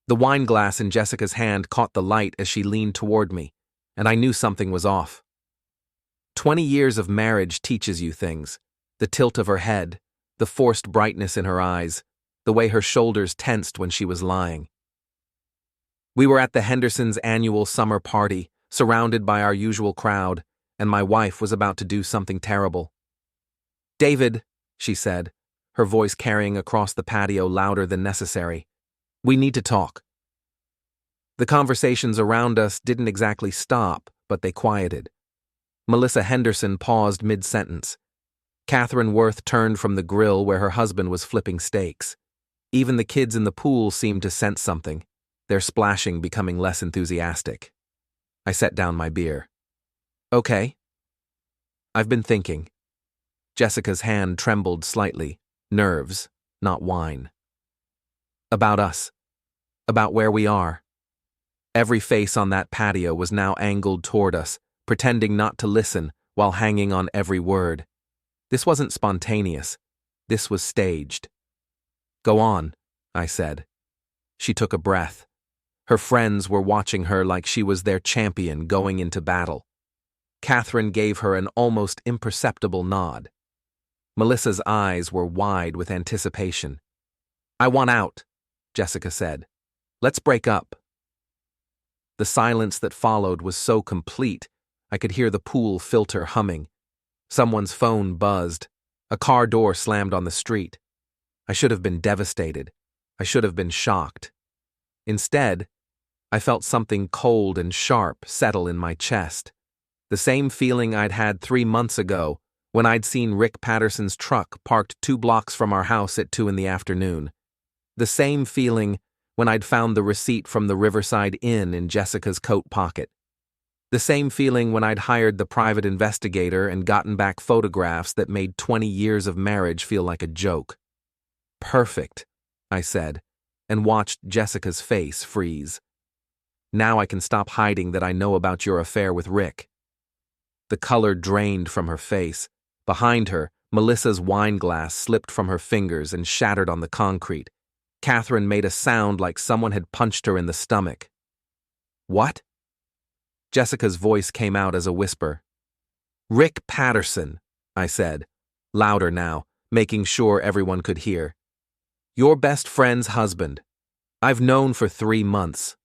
The wine glass in Jessica's hand caught the light as she leaned toward me, and I knew something was off. 20 years of marriage teaches you things. The tilt of her head, the forced brightness in her eyes, the way her shoulders tensed when she was lying. We were at the Hendersons' annual summer party, surrounded by our usual crowd, and my wife was about to do something terrible. "David," she said, her voice carrying across the patio louder than necessary, "we need to talk." The conversations around us didn't exactly stop, but they quieted. Melissa Henderson paused mid-sentence. Catherine Worth turned from the grill where her husband was flipping steaks. Even the kids in the pool seemed to sense something, their splashing becoming less enthusiastic. I set down my beer. "Okay." "I've been thinking." Jessica's hand trembled slightly, nerves, not wine. "About us. About where we are." Every face on that patio was now angled toward us, pretending not to listen while hanging on every word. This wasn't spontaneous. This was staged. "Go on," I said. She took a breath. Her friends were watching her like she was their champion going into battle. Catherine gave her an almost imperceptible nod. Melissa's eyes were wide with anticipation. "I want out," Jessica said. "Let's break up." The silence that followed was so complete, I could hear the pool filter humming. Someone's phone buzzed. A car door slammed on the street. I should have been devastated. I should have been shocked. Instead, I felt something cold and sharp settle in my chest. The same feeling I'd had 3 months ago when I'd seen Rick Patterson's truck parked 2 blocks from our house at 2 in the afternoon. The same feeling when I'd found the receipt from the Riverside Inn in Jessica's coat pocket. The same feeling when I'd hired the private investigator and gotten back photographs that made 20 years of marriage feel like a joke. "Perfect," I said, and watched Jessica's face freeze. "Now I can stop hiding that I know about your affair with Rick." The color drained from her face. Behind her, Melissa's wine glass slipped from her fingers and shattered on the concrete. Catherine made a sound like someone had punched her in the stomach. "What?" Jessica's voice came out as a whisper. "Rick Patterson," I said, louder now, making sure everyone could hear. "Your best friend's husband. I've known for 3 months."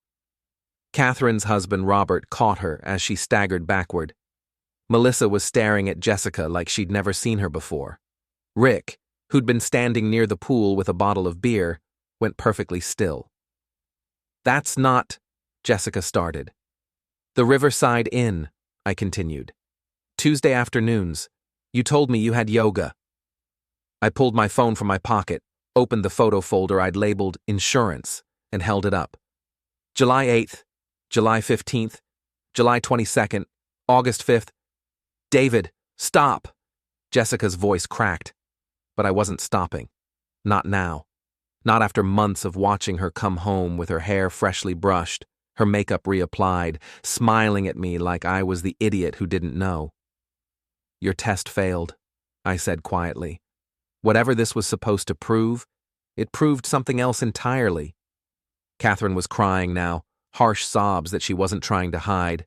Catherine's husband, Robert, caught her as she staggered backward. Melissa was staring at Jessica like she'd never seen her before. Rick, who'd been standing near the pool with a bottle of beer, went perfectly still. "That's not," Jessica started. "The Riverside Inn," I continued. "Tuesday afternoons. You told me you had yoga." I pulled my phone from my pocket, opened the photo folder I'd labeled insurance, and held it up. July 8th, July 15th, July 22nd, August 5th. "David, stop!" Jessica's voice cracked. But I wasn't stopping. Not now. Not after months of watching her come home with her hair freshly brushed, her makeup reapplied, smiling at me like I was the idiot who didn't know. "Your test failed," I said quietly. Whatever this was supposed to prove, it proved something else entirely. Catherine was crying now, harsh sobs that she wasn't trying to hide.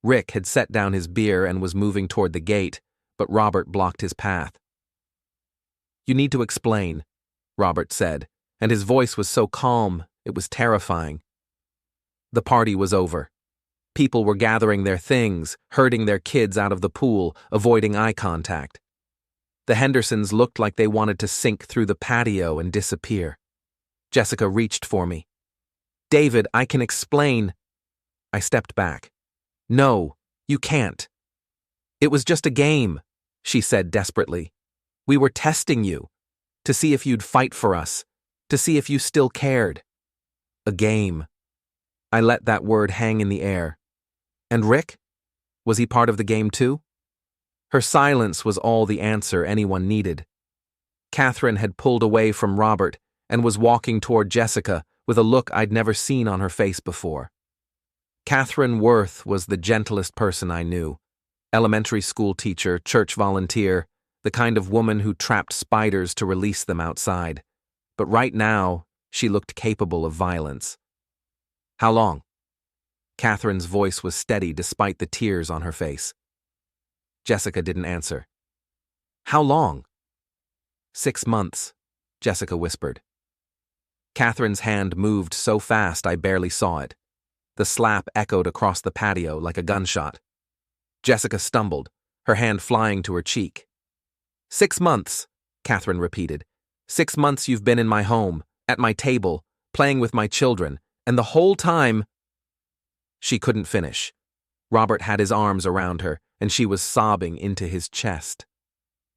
Rick had set down his beer and was moving toward the gate, but Robert blocked his path. "You need to explain," Robert said, and his voice was so calm, it was terrifying. The party was over. People were gathering their things, herding their kids out of the pool, avoiding eye contact. The Hendersons looked like they wanted to sink through the patio and disappear. Jessica reached for me. "David, I can explain." I stepped back. "No, you can't." "It was just a game," she said desperately. "We were testing you, to see if you'd fight for us, to see if you still cared." A game. I let that word hang in the air. And Rick? Was he part of the game too? Her silence was all the answer anyone needed. Catherine had pulled away from Robert and was walking toward Jessica with a look I'd never seen on her face before. Catherine Worth was the gentlest person I knew. Elementary school teacher, church volunteer, the kind of woman who trapped spiders to release them outside. But right now, She looked capable of violence. How long? Catherine's voice was steady despite the tears on her face. Jessica didn't answer. How long? 6 months, Jessica whispered. Catherine's hand moved so fast I barely saw it. The slap echoed across the patio like a gunshot. Jessica stumbled, her hand flying to her cheek. 6 months, Catherine repeated. 6 months you've been in my home, at my table, playing with my children, and the whole time— She couldn't finish. Robert had his arms around her, and she was sobbing into his chest.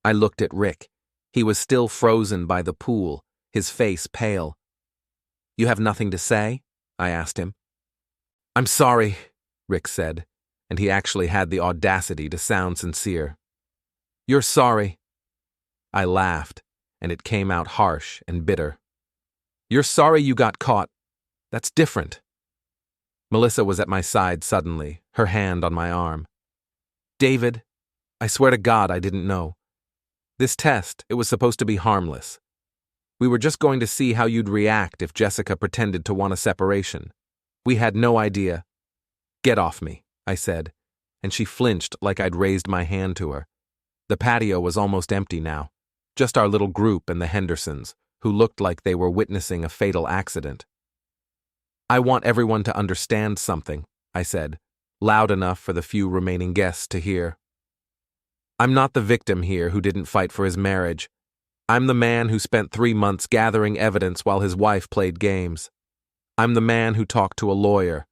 I looked at Rick. He was still frozen by the pool, his face pale. You have nothing to say? I asked him. I'm sorry, Rick said, and he actually had the audacity to sound sincere. You're sorry. I laughed, and it came out harsh and bitter. You're sorry you got caught. That's different. Melissa was at my side suddenly, her hand on my arm. David, I swear to God I didn't know. This test, it was supposed to be harmless. We were just going to see how you'd react if Jessica pretended to want a separation. We had no idea. Get off me, I said, and she flinched like I'd raised my hand to her. The patio was almost empty now, just our little group and the Hendersons, who looked like they were witnessing a fatal accident. I want everyone to understand something, I said, loud enough for the few remaining guests to hear. I'm not the victim here who didn't fight for his marriage. I'm the man who spent 3 months gathering evidence while his wife played games. I'm the man who talked to a lawyer.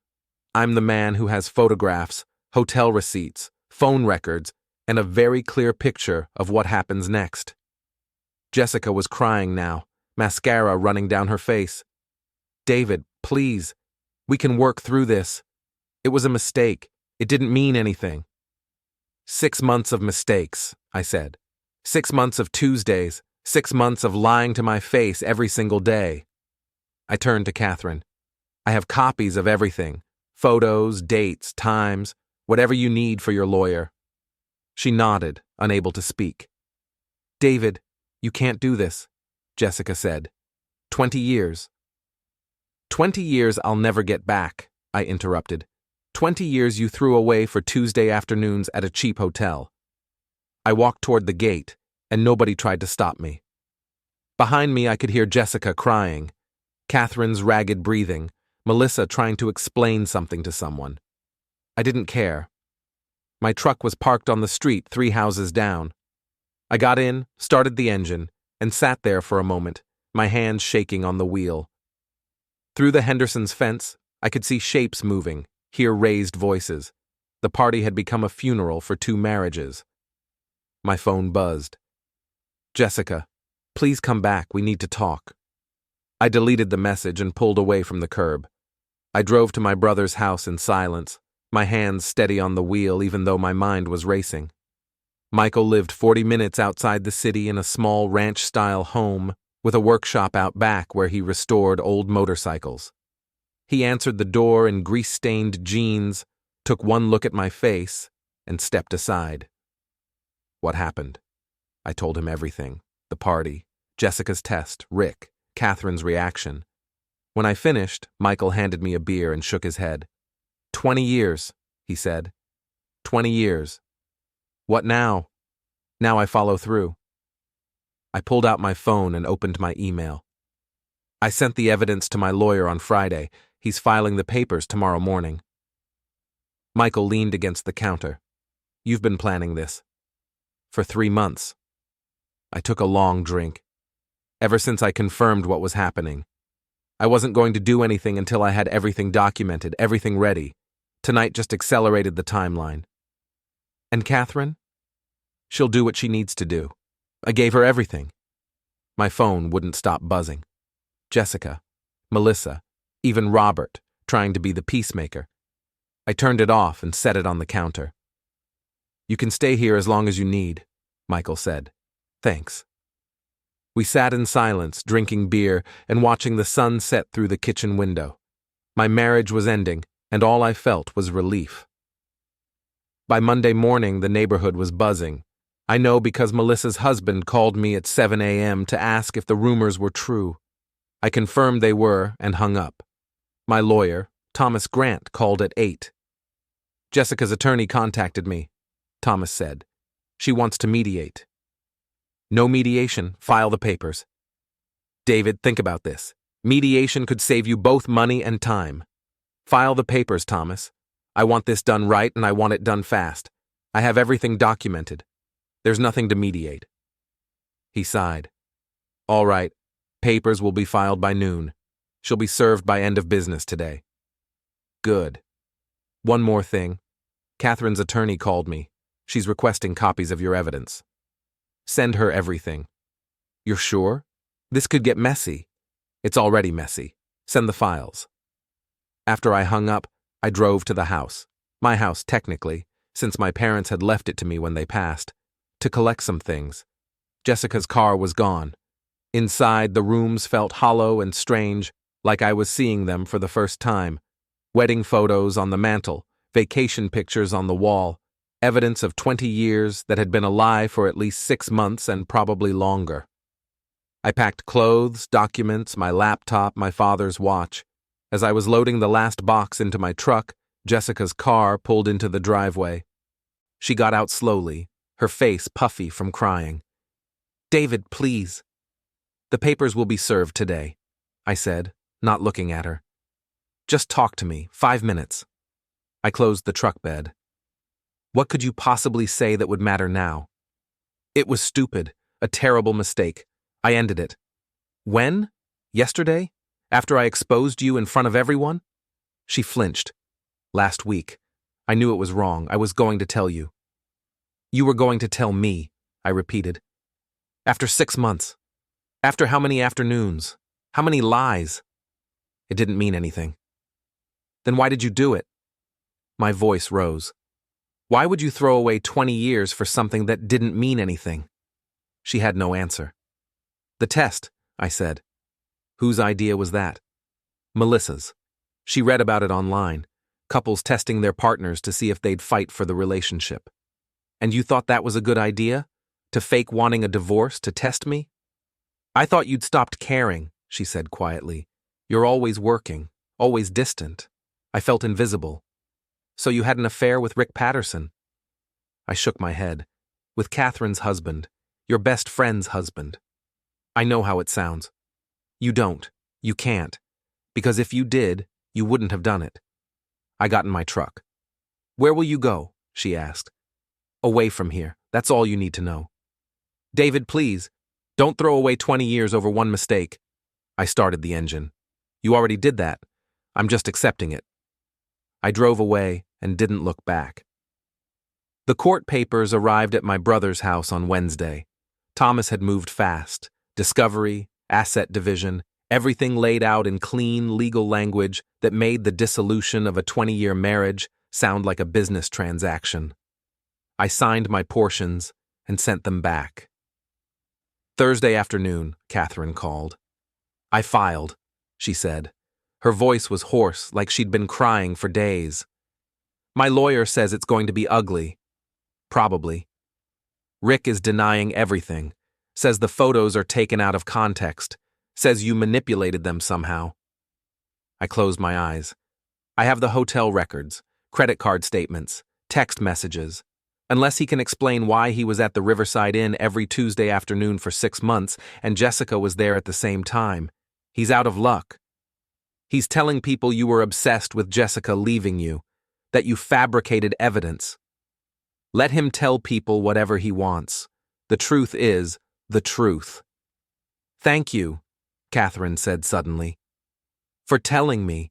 I'm the man who has photographs, hotel receipts, phone records, and a very clear picture of what happens next. Jessica was crying now, mascara running down her face. David, please, we can work through this. It was a mistake. It didn't mean anything. 6 months of mistakes, I said. 6 months of Tuesdays, 6 months of lying to my face every single day. I turned to Catherine. I have copies of everything. Photos, dates, times, whatever you need for your lawyer. She nodded, unable to speak. David, you can't do this, Jessica said. 20 years. 20 years I'll never get back, I interrupted. 20 years you threw away for Tuesday afternoons at a cheap hotel. I walked toward the gate, and nobody tried to stop me. Behind me I could hear Jessica crying, Catherine's ragged breathing, Melissa trying to explain something to someone. I didn't care. My truck was parked on the street 3 houses down. I got in, started the engine, and sat there for a moment, my hands shaking on the wheel. Through the Hendersons' fence, I could see shapes moving, hear raised voices. The party had become a funeral for 2 marriages. My phone buzzed. Jessica, please come back, we need to talk. I deleted the message and pulled away from the curb. I drove to my brother's house in silence, my hands steady on the wheel even though my mind was racing. Michael lived 40 minutes outside the city in a small ranch-style home with a workshop out back where he restored old motorcycles. He answered the door in grease-stained jeans, took one look at my face, and stepped aside. What happened? I told him everything. The party, Jessica's test, Rick, Catherine's reaction. When I finished, Michael handed me a beer and shook his head. 20 years, he said. 20 years. What now? Now I follow through. I pulled out my phone and opened my email. I sent the evidence to my lawyer on Friday. He's filing the papers tomorrow morning. Michael leaned against the counter. You've been planning this. For 3 months. I took a long drink. Ever since I confirmed what was happening. I wasn't going to do anything until I had everything documented, everything ready. Tonight just accelerated the timeline. And Catherine? She'll do what she needs to do. I gave her everything. My phone wouldn't stop buzzing. Jessica, Melissa, even Robert, trying to be the peacemaker. I turned it off and set it on the counter. You can stay here as long as you need, Michael said. Thanks. We sat in silence, drinking beer and watching the sun set through the kitchen window. My marriage was ending, and all I felt was relief. By Monday morning, the neighborhood was buzzing. I know because Melissa's husband called me at 7 a.m. to ask if the rumors were true. I confirmed they were and hung up. My lawyer, Thomas Grant, called at 8. Jessica's attorney contacted me, Thomas said. She wants to mediate. No mediation, file the papers. David, think about this. Mediation could save you both money and time. File the papers, Thomas. I want this done right and I want it done fast. I have everything documented. There's nothing to mediate. He sighed. All right, papers will be filed by noon. She'll be served by end of business today. Good. One more thing. Catherine's attorney called me. She's requesting copies of your evidence. Send her everything. You're sure? This could get messy. It's already messy. Send the files. After I hung up, I drove to the house. My house, technically, since my parents had left it to me when they passed, to collect some things. Jessica's car was gone. Inside, the rooms felt hollow and strange, like I was seeing them for the first time. Wedding photos on the mantel, vacation pictures on the wall, evidence of 20 years that had been alive for at least 6 months and probably longer. I packed clothes, documents, my laptop, my father's watch. As I was loading the last box into my truck, Jessica's car pulled into the driveway. She got out slowly, her face puffy from crying. David, please. The papers will be served today, I said, not looking at her. Just talk to me, 5 minutes. I closed the truck bed. What could you possibly say that would matter now? It was stupid, a terrible mistake. I ended it. When? Yesterday? After I exposed you in front of everyone? She flinched. Last week. I knew it was wrong. I was going to tell you. You were going to tell me, I repeated. After 6 months. After how many afternoons? How many lies? It didn't mean anything. Then why did you do it? My voice rose. Why would you throw away 20 years for something that didn't mean anything? She had no answer. The test, I said. Whose idea was that? Melissa's. She read about it online. Couples testing their partners to see if they'd fight for the relationship. And you thought that was a good idea? To fake wanting a divorce to test me? I thought you'd stopped caring, she said quietly. You're always working, always distant. I felt invisible. So you had an affair with Rick Patterson? I shook my head. With Catherine's husband, your best friend's husband. I know how it sounds. You don't. You can't. Because if you did, you wouldn't have done it. I got in my truck. Where will you go? She asked. Away from here. That's all you need to know. David, please. Don't throw away 20 years over one mistake. I started the engine. You already did that. I'm just accepting it. I drove away and didn't look back. The court papers arrived at my brother's house on Wednesday. Thomas had moved fast. Discovery, asset division, everything laid out in clean, legal language that made the dissolution of a 20-year marriage sound like a business transaction. I signed my portions and sent them back. Thursday afternoon, Catherine called. I filed, she said. Her voice was hoarse, like she'd been crying for days. My lawyer says it's going to be ugly. Probably. Rick is denying everything. Says the photos are taken out of context. Says you manipulated them somehow. I closed my eyes. I have the hotel records, credit card statements, text messages. Unless he can explain why he was at the Riverside Inn every Tuesday afternoon for 6 months and Jessica was there at the same time, he's out of luck. He's telling people you were obsessed with Jessica leaving you, that you fabricated evidence. Let him tell people whatever he wants. The truth is the truth. Thank you, Catherine said suddenly. For telling me,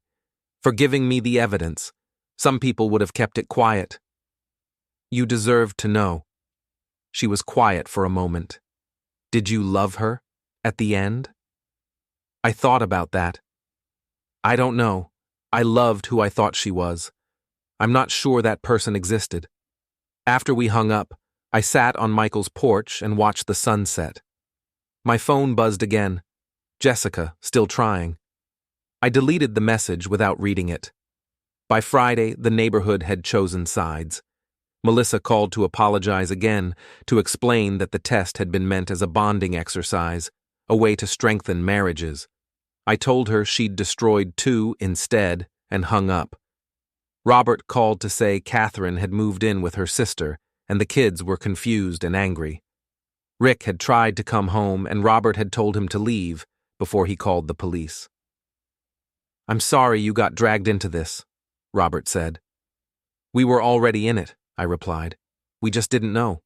for giving me the evidence. Some people would have kept it quiet. You deserved to know. She was quiet for a moment. Did you love her at the end? I thought about that. I don't know. I loved who I thought she was. I'm not sure that person existed. After we hung up, I sat on Michael's porch and watched the sunset. My phone buzzed again. Jessica, still trying. I deleted the message without reading it. By Friday, the neighborhood had chosen sides. Melissa called to apologize again, to explain that the test had been meant as a bonding exercise, a way to strengthen marriages. I told her she'd destroyed 2 instead and hung up. Robert called to say Catherine had moved in with her sister, and the kids were confused and angry. Rick had tried to come home, and Robert had told him to leave before he called the police. "I'm sorry you got dragged into this," Robert said. "We were already in it," I replied. "We just didn't know."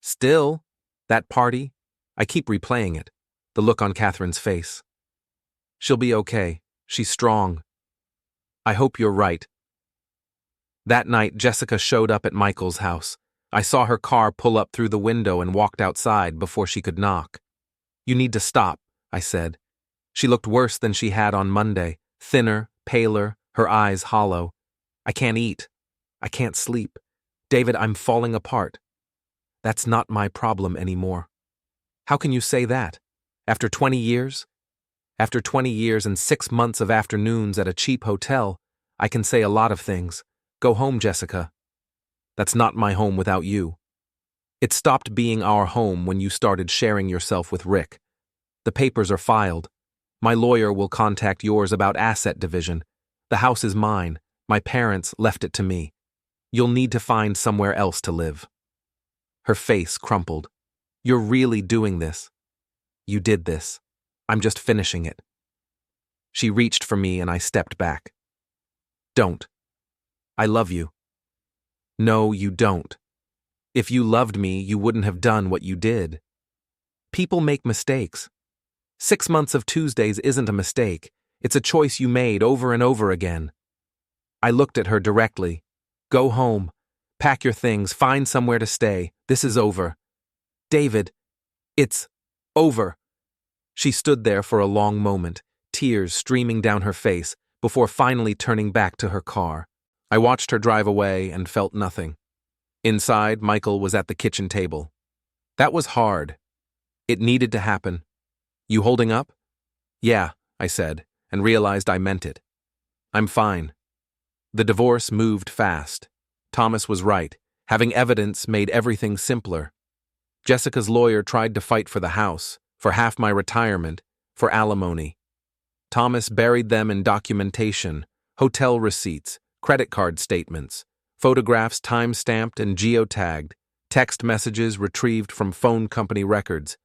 "Still, that party," I keep replaying it, the look on Catherine's face. "She'll be okay. She's strong. I hope you're right." That night, Jessica showed up at Michael's house. I saw her car pull up through the window and walked outside before she could knock. "You need to stop," I said. She looked worse than she had on Monday, thinner, paler, her eyes hollow. "I can't eat. I can't sleep. David, I'm falling apart." "That's not my problem anymore." "How can you say that? After 20 years? After 20 years and 6 months of afternoons at a cheap hotel, I can say a lot of things. Go home, Jessica." "That's not my home without you. It stopped being our home when you started sharing yourself with Rick. The papers are filed. My lawyer will contact yours about asset division. The house is mine. My parents left it to me. You'll need to find somewhere else to live." Her face crumpled. "You're really doing this. You did this. I'm just finishing it." She reached for me and I stepped back. "Don't. I love you." "No, you don't. If you loved me, you wouldn't have done what you did. People make mistakes. 6 months of Tuesdays isn't a mistake. It's a choice you made over and over again." I looked at her directly. "Go home. Pack your things. Find somewhere to stay. This is over." "David, it's over." She stood there for a long moment, tears streaming down her face, before finally turning back to her car. I watched her drive away and felt nothing. Inside, Michael was at the kitchen table. "That was hard. It needed to happen. You holding up?" "Yeah," I said, and realized I meant it. "I'm fine." The divorce moved fast. Thomas was right. Having evidence made everything simpler. Jessica's lawyer tried to fight for the house, for half my retirement, for alimony. Thomas buried them in documentation, hotel receipts, credit card statements, photographs time-stamped and geotagged, text messages retrieved from phone company records.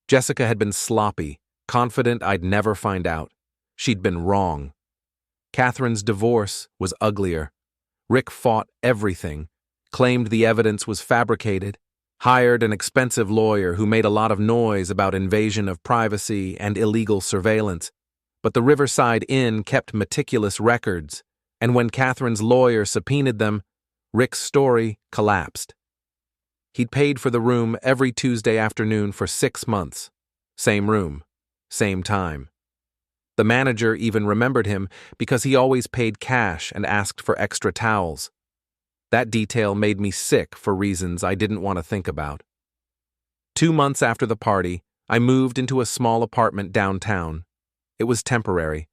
Jessica had been sloppy, confident I'd never find out. She'd been wrong. Catherine's divorce was uglier. Rick fought everything, claimed the evidence was fabricated, hired an expensive lawyer who made a lot of noise about invasion of privacy and illegal surveillance. But the Riverside Inn kept meticulous records, and when Catherine's lawyer subpoenaed them, Rick's story collapsed. He'd paid for the room every Tuesday afternoon for 6 months. Same room, same time. The manager even remembered him because he always paid cash and asked for extra towels. That detail made me sick for reasons I didn't want to think about. 2 months after the party, I moved into a small apartment downtown. It was temporary,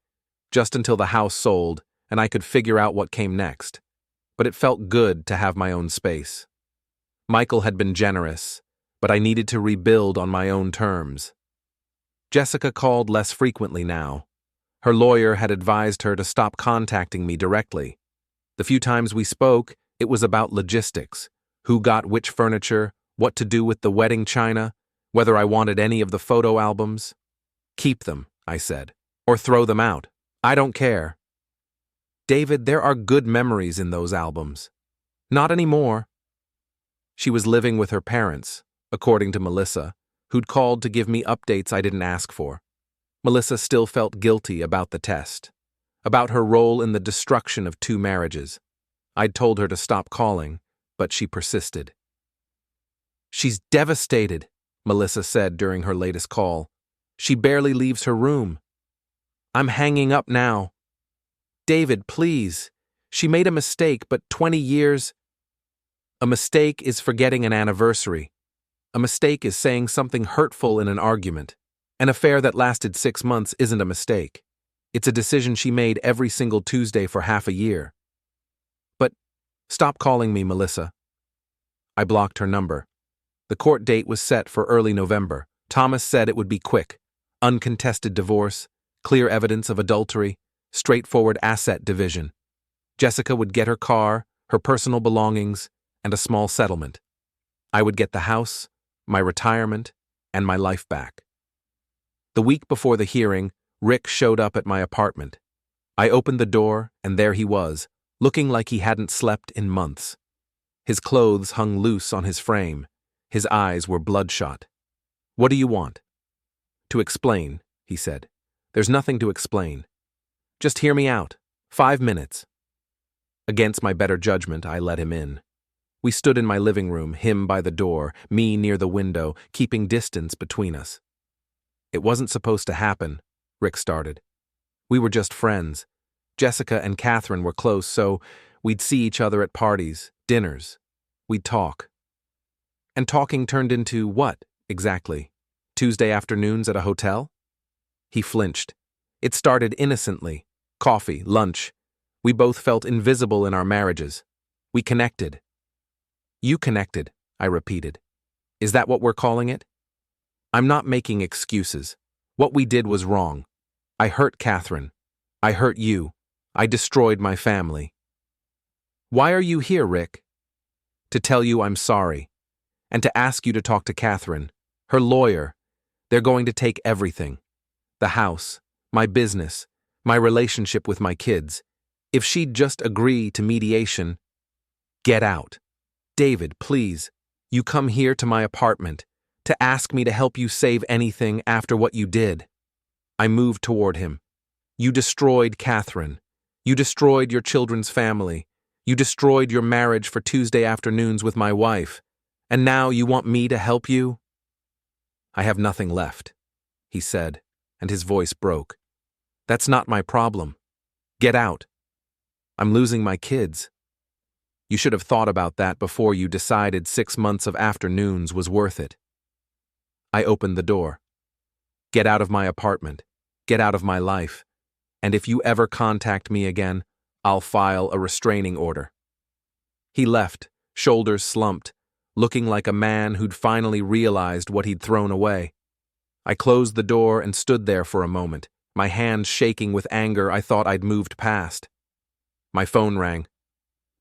just until the house sold and I could figure out what came next. But it felt good to have my own space. Michael had been generous, but I needed to rebuild on my own terms. Jessica called less frequently now. Her lawyer had advised her to stop contacting me directly. The few times we spoke, it was about logistics, who got which furniture, what to do with the wedding china, whether I wanted any of the photo albums. "Keep them," I said, "or throw them out. I don't care." "David, there are good memories in those albums." "Not anymore." She was living with her parents, according to Melissa, who'd called to give me updates I didn't ask for. Melissa still felt guilty about the test, about her role in the destruction of 2 marriages. I'd told her to stop calling, but she persisted. "She's devastated," Melissa said during her latest call. "She barely leaves her room." "I'm hanging up now." "David, please. She made a mistake, but 20 years..." "A mistake is forgetting an anniversary. A mistake is saying something hurtful in an argument. An affair that lasted 6 months isn't a mistake. It's a decision she made every single Tuesday for half a year." "But stop calling me, Melissa." I blocked her number. The court date was set for early November. Thomas said it would be quick. Uncontested divorce, clear evidence of adultery, straightforward asset division. Jessica would get her car, her personal belongings, and a small settlement. I would get the house, my retirement, and my life back. The week before the hearing, Rick showed up at my apartment. I opened the door, and there he was, looking like he hadn't slept in months. His clothes hung loose on his frame. His eyes were bloodshot. "What do you want?" "To explain," he said. "There's nothing to explain. Just hear me out. 5 minutes." Against my better judgment, I let him in. We stood in my living room, him by the door, me near the window, keeping distance between us. "It wasn't supposed to happen," Rick started. "We were just friends. Jessica and Catherine were close, so we'd see each other at parties, dinners. We'd talk." "And talking turned into what, exactly? Tuesday afternoons at a hotel?" He flinched. "It started innocently. Coffee, lunch. We both felt invisible in our marriages. We connected." "You connected," I repeated. "Is that what we're calling it?" "I'm not making excuses. What we did was wrong. I hurt Catherine. I hurt you. I destroyed my family." "Why are you here, Rick?" "To tell you I'm sorry. And to ask you to talk to Catherine, her lawyer. They're going to take everything. The house, my business, my relationship with my kids. If she'd just agree to mediation." "Get out. David, please. You come here to my apartment to ask me to help you save anything after what you did." I moved toward him. "You destroyed Catherine. You destroyed your children's family. You destroyed your marriage for Tuesday afternoons with my wife. And now you want me to help you?" "I have nothing left," he said, and his voice broke. "That's not my problem. Get out. I'm losing my kids. You should have thought about that before you decided 6 months of afternoons was worth it." I opened the door. "Get out of my apartment. Get out of my life. And if you ever contact me again, I'll file a restraining order." He left, shoulders slumped, looking like a man who'd finally realized what he'd thrown away. I closed the door and stood there for a moment, my hands shaking with anger I thought I'd moved past. My phone rang.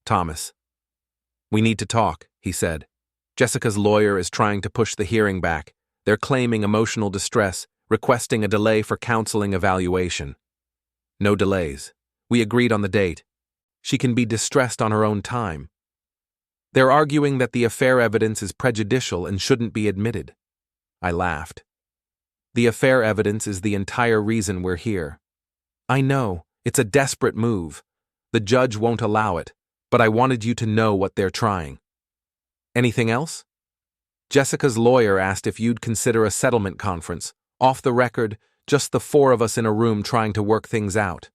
"Thomas." "We need to talk," he said. "Jessica's lawyer is trying to push the hearing back. They're claiming emotional distress, requesting a delay for counseling evaluation." "No delays. We agreed on the date. She can be distressed on her own time." "They're arguing that the affair evidence is prejudicial and shouldn't be admitted." I laughed. "The affair evidence is the entire reason we're here." "I know. It's a desperate move. The judge won't allow it, but I wanted you to know what they're trying." "Anything else?" "Jessica's lawyer asked if you'd consider a settlement conference, off the record, just the 4 of us in a room trying to work things out."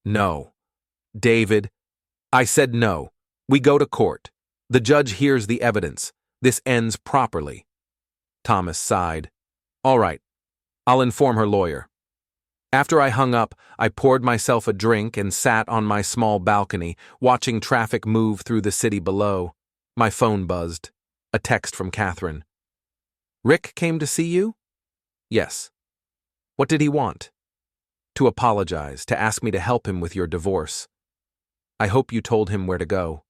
"No." "David." "I said no. We go to court. The judge hears the evidence. This ends properly." Thomas sighed. "All right. I'll inform her lawyer." After I hung up, I poured myself a drink and sat on my small balcony, watching traffic move through the city below. My phone buzzed. A text from Catherine. "Rick came to see you?" "Yes." "What did he want?" "To apologize, to ask me to help him with your divorce." "I hope you told him where to go."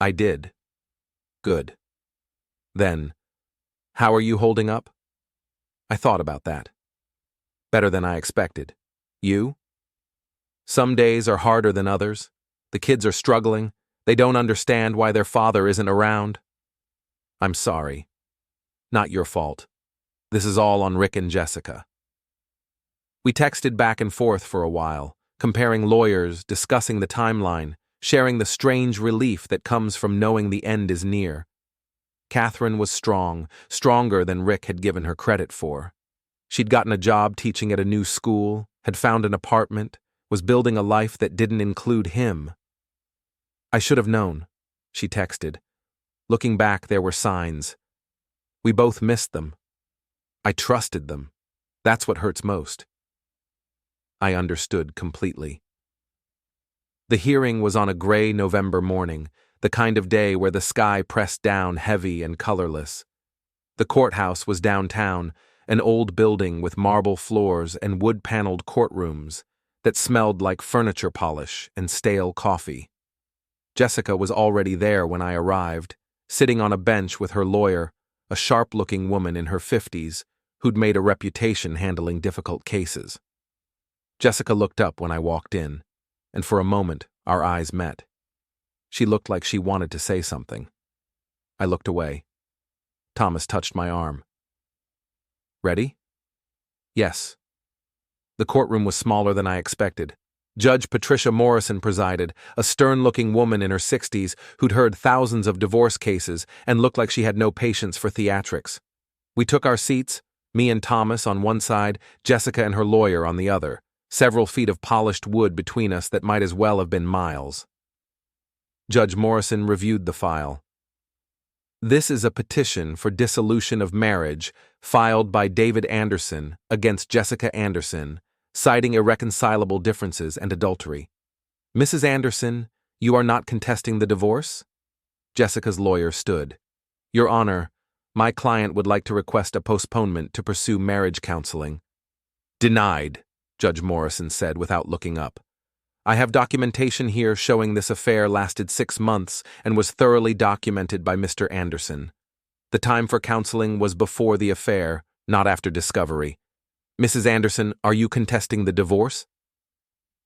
"I did." "Good." Then, "How are you holding up?" I thought about that. "Better than I expected. You?" "Some days are harder than others. The kids are struggling. They don't understand why their father isn't around." "I'm sorry. Not your fault. This is all on Rick and Jessica." We texted back and forth for a while, comparing lawyers, discussing the timeline, sharing the strange relief that comes from knowing the end is near. Catherine was strong, stronger than Rick had given her credit for. She'd gotten a job teaching at a new school, had found an apartment, was building a life that didn't include him. "I should have known," she texted. Looking back, there were signs. We both missed them. I trusted them. That's what hurts most. I understood completely. The hearing was on a gray November morning, the kind of day where the sky pressed down heavy and colorless. The courthouse was downtown, an old building with marble floors and wood-paneled courtrooms that smelled like furniture polish and stale coffee. Jessica was already there when I arrived, sitting on a bench with her lawyer, a sharp-looking woman in her 50s who'd made a reputation handling difficult cases. Jessica looked up when I walked in, and for a moment our eyes met. She looked like she wanted to say something. I looked away. Thomas touched my arm. Ready? Yes. The courtroom was smaller than I expected. Judge Patricia Morrison presided, a stern-looking woman in her 60s who'd heard thousands of divorce cases and looked like she had no patience for theatrics. We took our seats, me and Thomas on one side, Jessica and her lawyer on the other, several feet of polished wood between us that might as well have been miles. Judge Morrison reviewed the file. This is a petition for dissolution of marriage filed by David Anderson against Jessica Anderson, citing irreconcilable differences and adultery. Mrs. Anderson, you are not contesting the divorce? Jessica's lawyer stood. Your Honor, my client would like to request a postponement to pursue marriage counseling. Denied, Judge Morrison said without looking up. I have documentation here showing this affair lasted 6 months and was thoroughly documented by Mr. Anderson. The time for counseling was before the affair, not after discovery. Mrs. Anderson, are you contesting the divorce?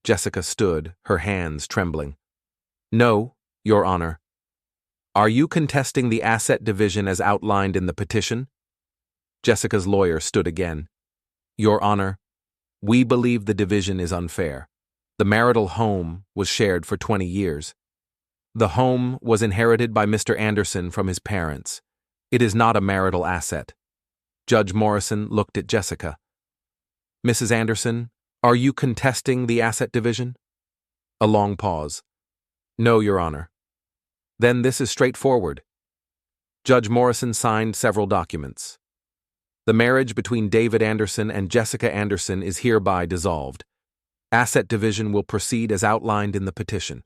Jessica stood, her hands trembling. No, Your Honor. Are you contesting the asset division as outlined in the petition? Jessica's lawyer stood again. Your Honor, we believe the division is unfair. The marital home was shared for 20 years. The home was inherited by Mr. Anderson from his parents. It is not a marital asset. Judge Morrison looked at Jessica. Mrs. Anderson, are you contesting the asset division? A long pause. No, Your Honor. Then this is straightforward. Judge Morrison signed several documents. The marriage between David Anderson and Jessica Anderson is hereby dissolved. Asset division will proceed as outlined in the petition.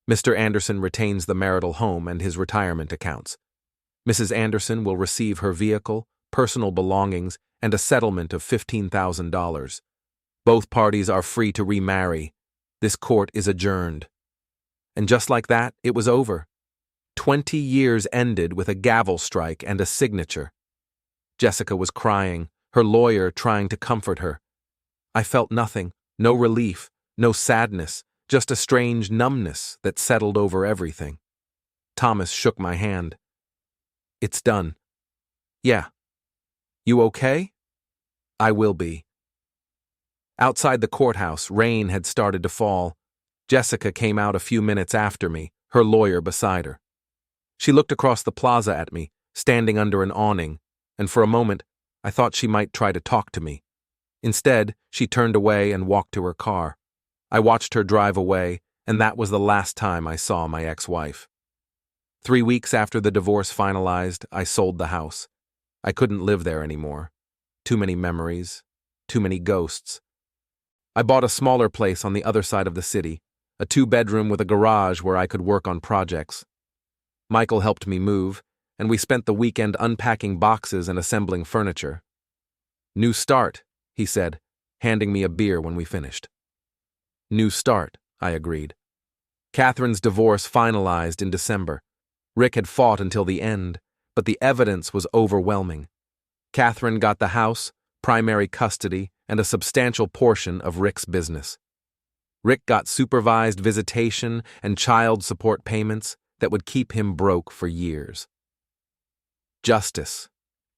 Mr. Anderson retains the marital home and his retirement accounts. Mrs. Anderson will receive her vehicle, personal belongings, and a settlement of $15,000. Both parties are free to remarry. This court is adjourned. And just like that, it was over. 20 years ended with a gavel strike and a signature. Jessica was crying, her lawyer trying to comfort her. I felt nothing. No relief, no sadness, just a strange numbness that settled over everything. Thomas shook my hand. It's done. Yeah. You okay? I will be. Outside the courthouse, rain had started to fall. Jessica came out a few minutes after me, her lawyer beside her. She looked across the plaza at me, standing under an awning, and for a moment, I thought she might try to talk to me. Instead, she turned away and walked to her car. I watched her drive away, and that was the last time I saw my ex-wife. 3 weeks after the divorce finalized, I sold the house. I couldn't live there anymore. Too many memories, too many ghosts. I bought a smaller place on the other side of the city, a 2-bedroom with a garage where I could work on projects. Michael helped me move, and we spent the weekend unpacking boxes and assembling furniture. New start, he said, handing me a beer when we finished. New start, I agreed. Catherine's divorce finalized in December. Rick had fought until the end, but the evidence was overwhelming. Catherine got the house, primary custody, and a substantial portion of Rick's business. Rick got supervised visitation and child support payments that would keep him broke for years. Justice,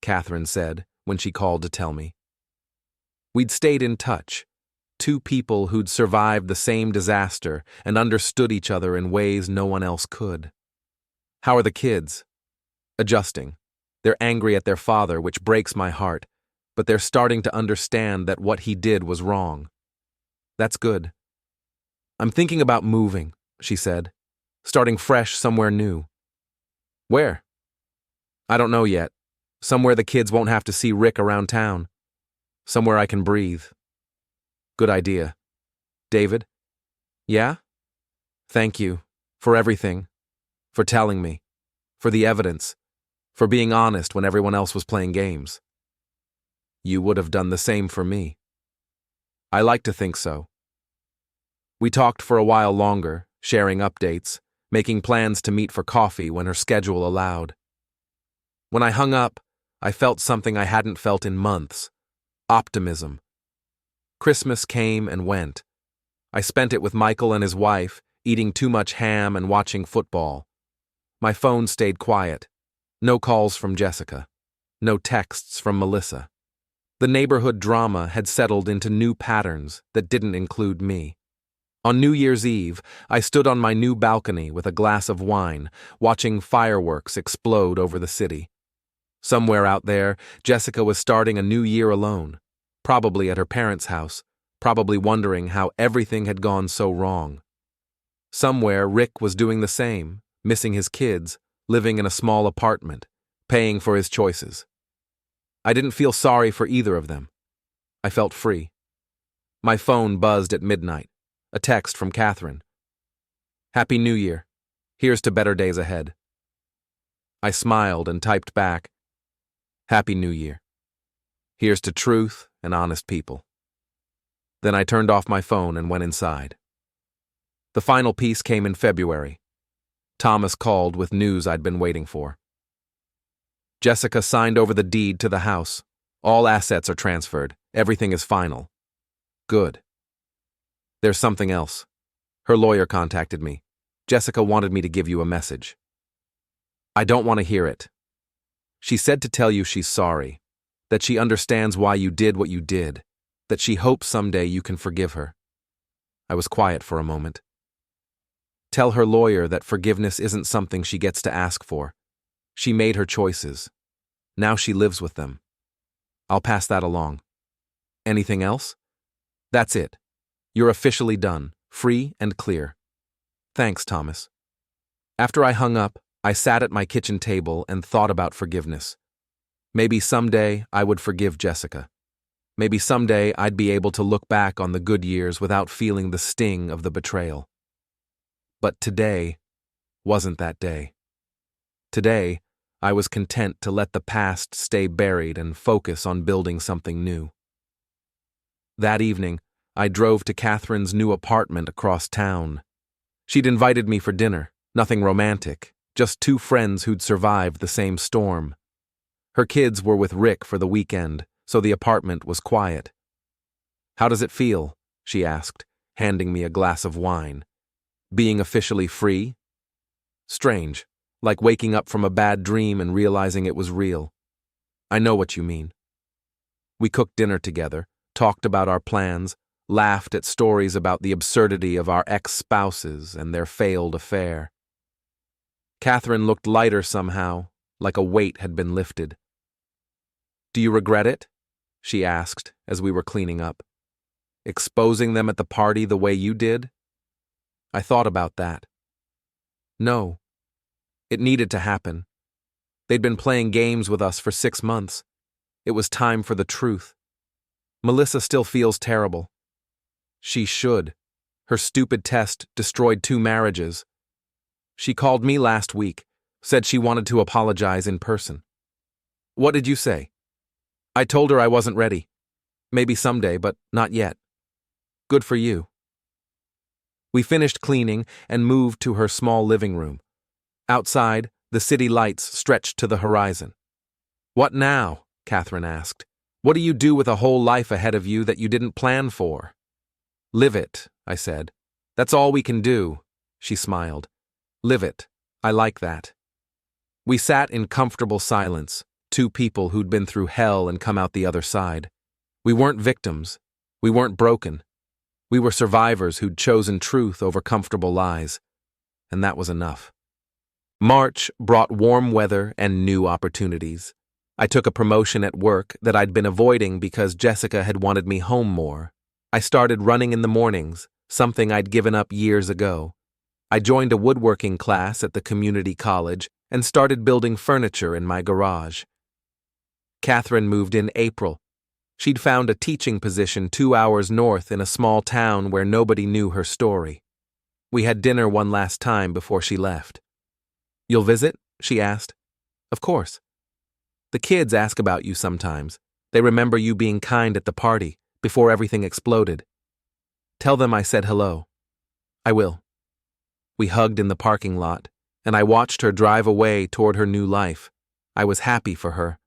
Catherine said when she called to tell me. We'd stayed in touch, 2 people who'd survived the same disaster and understood each other in ways no one else could. How are the kids? Adjusting. They're angry at their father, which breaks my heart, but they're starting to understand that what he did was wrong. That's good. I'm thinking about moving, she said, starting fresh somewhere new. Where? I don't know yet. Somewhere the kids won't have to see Rick around town. Somewhere I can breathe. Good idea. David? Yeah? Thank you. For everything. For telling me. For the evidence. For being honest when everyone else was playing games. you would have done the same for me. I like to think so. We talked for a while longer, sharing updates, making plans to meet for coffee when her schedule allowed. When I hung up, I felt something I hadn't felt in months: optimism. Christmas came and went. I spent it with Michael and his wife, eating too much ham and watching football. My phone stayed quiet. No calls from Jessica. No texts from Melissa. The neighborhood drama had settled into new patterns that didn't include me. On New Year's Eve, I stood on my new balcony with a glass of wine, watching fireworks explode over the city. Somewhere out there, Jessica was starting a new year alone, probably at her parents' house, probably wondering how everything had gone so wrong. Somewhere, Rick was doing the same, missing his kids, living in a small apartment, paying for his choices. I didn't feel sorry for either of them. I felt free. My phone buzzed at midnight. A text from Catherine. "Happy New Year. Here's to better days ahead." I smiled and typed back, "Happy New Year. Here's to truth and honest people." Then I turned off my phone and went inside. The final piece came in February. Thomas called with news I'd been waiting for. Jessica signed over the deed to the house. All assets are transferred. Everything is final. Good. There's something else. Her lawyer contacted me. Jessica wanted me to give you a message. I don't want to hear it. She said to tell you she's sorry, that she understands why you did what you did, that she hopes someday you can forgive her. I was quiet for a moment. Tell her lawyer that forgiveness isn't something she gets to ask for. She made her choices. Now she lives with them. I'll pass that along. Anything else? That's it. You're officially done, free and clear. Thanks, Thomas. After I hung up, I sat at my kitchen table and thought about forgiveness. Maybe someday I would forgive Jessica. Maybe someday I'd be able to look back on the good years without feeling the sting of the betrayal. But today wasn't that day. Today, I was content to let the past stay buried and focus on building something new. That evening, I drove to Catherine's new apartment across town. She'd invited me for dinner, nothing romantic, just two friends who'd survived the same storm. Her kids were with Rick for the weekend, so the apartment was quiet. "How does it feel?" she asked, handing me a glass of wine. "Being officially free?" "Strange, like waking up from a bad dream and realizing it was real." "I know what you mean." We cooked dinner together, talked about our plans, laughed at stories about the absurdity of our ex-spouses and their failed affair. Catherine looked lighter somehow, like a weight had been lifted. "Do you regret it?" she asked as we were cleaning up. "Exposing them at the party the way you did?" I thought about that. No. It needed to happen. They'd been playing games with us for 6 months. It was time for the truth. Melissa still feels terrible. She should. Her stupid test destroyed 2 marriages. She called me last week, said she wanted to apologize in person. "What did you say?" "I told her I wasn't ready. Maybe someday, but not yet." "Good for you." We finished cleaning and moved to her small living room. Outside, the city lights stretched to the horizon. "What now?" Catherine asked. "What do you do with a whole life ahead of you that you didn't plan for?" "Live it," I said. "That's all we can do." She smiled. "Live it. I like that." We sat in comfortable silence, 2 people who'd been through hell and come out the other side. We weren't victims. We weren't broken. We were survivors who'd chosen truth over comfortable lies. And that was enough. March brought warm weather and new opportunities. I took a promotion at work that I'd been avoiding because Jessica had wanted me home more. I started running in the mornings, something I'd given up years ago. I joined a woodworking class at the community college and started building furniture in my garage. Catherine moved in April. She'd found a teaching position 2 hours north in a small town where nobody knew her story. We had dinner one last time before she left. "You'll visit?" she asked. "Of course. The kids ask about you sometimes. They remember you being kind at the party, before everything exploded. Tell them I said hello. I will. We hugged in the parking lot, and I watched her drive away toward her new life. I was happy for her.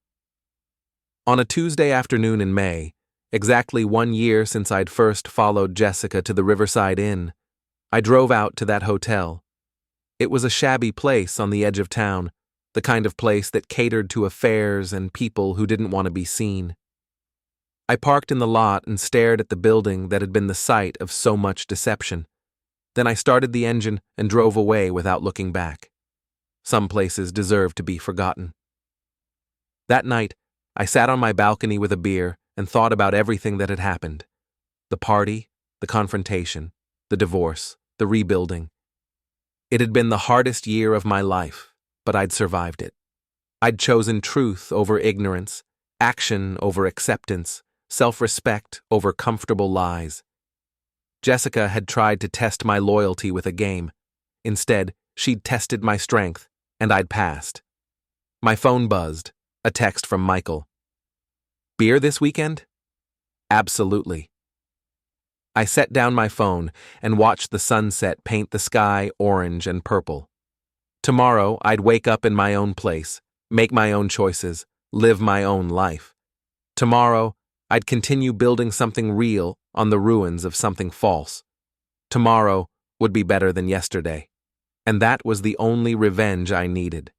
On a Tuesday afternoon in May, exactly 1 year since I'd first followed Jessica to the Riverside Inn, I drove out to that hotel. It was a shabby place on the edge of town, the kind of place that catered to affairs and people who didn't want to be seen. I parked in the lot and stared at the building that had been the site of so much deception. Then I started the engine and drove away without looking back. Some places deserve to be forgotten. That night, I sat on my balcony with a beer and thought about everything that had happened. The party, the confrontation, the divorce, the rebuilding. It had been the hardest year of my life, but I'd survived it. I'd chosen truth over ignorance, action over acceptance, self-respect over comfortable lies. Jessica had tried to test my loyalty with a game. Instead, she'd tested my strength, and I'd passed. My phone buzzed, a text from Michael. Beer this weekend? Absolutely. I set down my phone and watched the sunset paint the sky orange and purple. Tomorrow, I'd wake up in my own place, make my own choices, live my own life. Tomorrow, I'd continue building something real on the ruins of something false. Tomorrow would be better than yesterday. And that was the only revenge I needed.